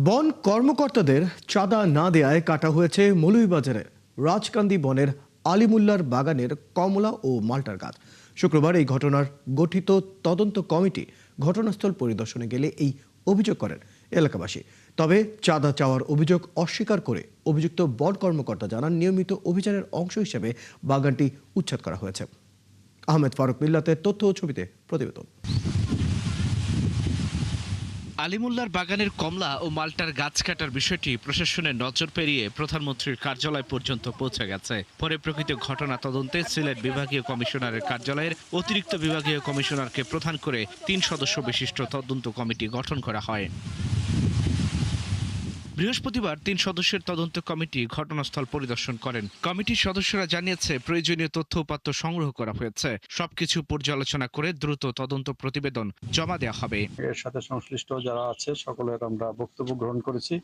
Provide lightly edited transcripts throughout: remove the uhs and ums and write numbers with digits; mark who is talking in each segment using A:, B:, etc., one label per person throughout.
A: বন কর্মকর্তাদের চাঁদা না দেয়ায় কাটা হয়েছে মৌলভীবাজারের রাজকান্দি বনের আলিমুল্লার বাগানের কমলা ও মাল্টার গাছ। শুক্রবার এই ঘটনার গঠিত তদন্ত কমিটি ঘটনাস্থল পরিদর্শনে গেলে এই অভিযোগ করেন এলাকাবাসী। তবে চাঁদা চাওয়ার অভিযোগ অস্বীকার করে অভিযুক্ত বন কর্মকর্তা জানান, নিয়মিত অভিযানের অংশ হিসেবে বাগানটি উচ্ছেদ করা হয়েছে। আহমেদ ফারুক মিল্লাতের তথ্য ও ছবিতে প্রতিবেদন।
B: আলিমুল্লার বাগানের কমলা ও মাল্টার গাছ কাটার বিষয়টি প্রশাসনের নজর পেরিয়ে প্রধানমন্ত্রীর কার্যালয় পর্যন্ত পৌঁছে গেছে। পরে প্রকৃত ঘটনা তদন্তে সিলেট বিভাগীয় কমিশনারের কার্যালয়ের অতিরিক্ত বিভাগীয় কমিশনারকে প্রধান করে ৩ সদস্য বিশিষ্ট তদন্ত কমিটি গঠন করা হয়। বৃহস্পতিবার ৩ সদস্যের তদন্ত কমিটি ঘটনাস্থল পরিদর্শন করেন। কমিটির সদস্যরা জানিয়েছে, প্রয়োজনীয় তথ্য উপাত্ত সংগ্রহ করা হয়েছে। সবকিছু পর্যালোচনা করে দ্রুত তদন্ত প্রতিবেদন জমা দেওয়া হবে।
C: এর সাথে সংশ্লিষ্ট যারা আছে সকলের আমরা বক্তব্য গ্রহণ করেছি,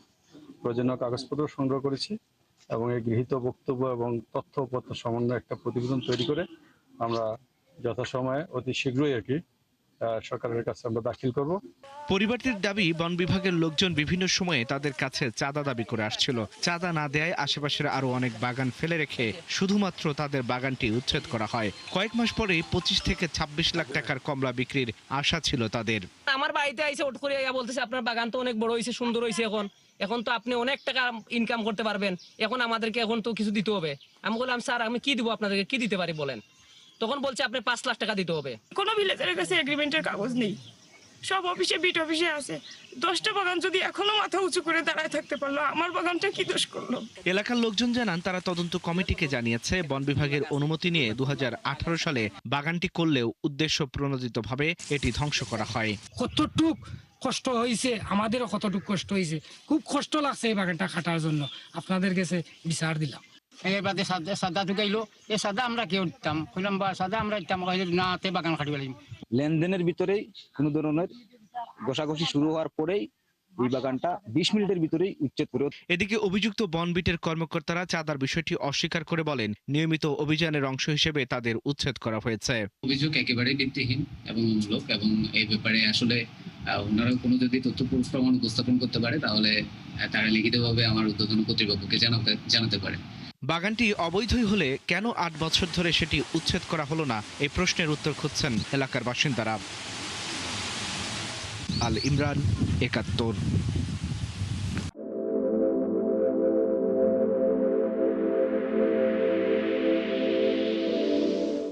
C: প্রয়োজনীয় কাগজপত্র সংগ্রহ করেছি এবং এই গৃহীত বক্তব্য এবং তথ্য উপাত্ত সমন্বয়ে একটা প্রতিবেদন তৈরি করে আমরা যথাসময়ে অতি শীঘ্রই সরকারের কাছে আমরা দাখিল করব।
B: পরিবারটির দাবি, বন বিভাগের লোকজন বিভিন্ন সময়ে তাদের কাছে চাঁদা দাবি করে আসছিল। চাঁদা না দেয়ায় আশেপাশের আরো অনেক বাগান ফেলে রেখে শুধুমাত্র তাদের বাগানটি উচ্ছেদ করা হয়। কয়েক মাস পরেই 25 থেকে 26 লাখ টাকার কমলা বিক্রির আশা ছিল তাদের।
D: আমার বাড়িতে আইসে ওট করে বলতেছে, আপনার বাগান তো অনেক বড় হয়েছে, সুন্দর হয়েছে, এখন তো আপনি অনেক টাকা ইনকাম করতে পারবেন, এখন আমাদেরকে এখন তো কিছু দিতে হবে। আমি বললাম, স্যার আমি কি দিব আপনাদেরকে, কি দিতে পারি বলেন? তখন বলছে আপনি 5 লাখ টাকা দিতে হবে।
E: কোনো ভিলেজারের কাছে এগ্রিমেন্টের কাগজ নেই, সব অফিসে বিট অফিসে আছে। 10টা বাগান যদি এখনো মাথা উঁচু করে দাঁড়ায় থাকতে পারলো, আমার বাগানটা কি দোষ করলো?
B: এলাকার লোকজন জানান, তারা তদন্ত কমিটিকে জানিয়েছে বন বিভাগের অনুমতি নিয়ে 2018 সালে বাগানটি করলেও উদ্দেশ্য প্রণোদিতভাবে এটি ধ্বংস করা হয়।
F: কতটুক কষ্ট হয়েছে, আমাদেরও কতটুক কষ্ট হয়েছে, খুব কষ্ট লাগছে এই বাগানটা কাটার জন্য। আপনাদের কাছে বিচার দিলাম।
G: এবারে সাদা ঢুকাইলো, এই সাদা আমরা কেউ দিতাম, কইলাম বা সাদা আমরা দিতাম, না তে বাগান কাটিয়ে লাগি।
H: লেনদেনের ভিতরেই কোনো ধরনের ঘষাঘষি শুরু হওয়ার পরেই এই বাগানটা 20 মিনিটের ভিতরেই উচ্ছেদ করে।
B: এদিকে অভিযুক্ত বন বিটের কর্মকর্তারা চাঁদার বিষয়টি অস্বীকার করে বলেন, নিয়মিত অভিযানের অংশ হিসেবে তাদের উচ্ছেদ করা হয়েছে।
I: অভিযোগ একেবারেই ভিত্তিহীন এবং মূলক, এবং এই ব্যাপারে আসলে ওনারা কোনো যদি তথ্য প্রমাণ উপস্থাপন করতে পারে তাহলে তারা লিখিতভাবে আমার ঊর্ধ্বতন কর্তৃপক্ষকে জানাতে পারে।
B: বাগানটি অবৈধই হলে কেন 8 বছর ধরে সেটি উচ্ছেদ করা হলো না, এই প্রশ্নের উত্তর খুঁজছেন এলাকার বাসিন্দারা। আল ইমরান, ৭১।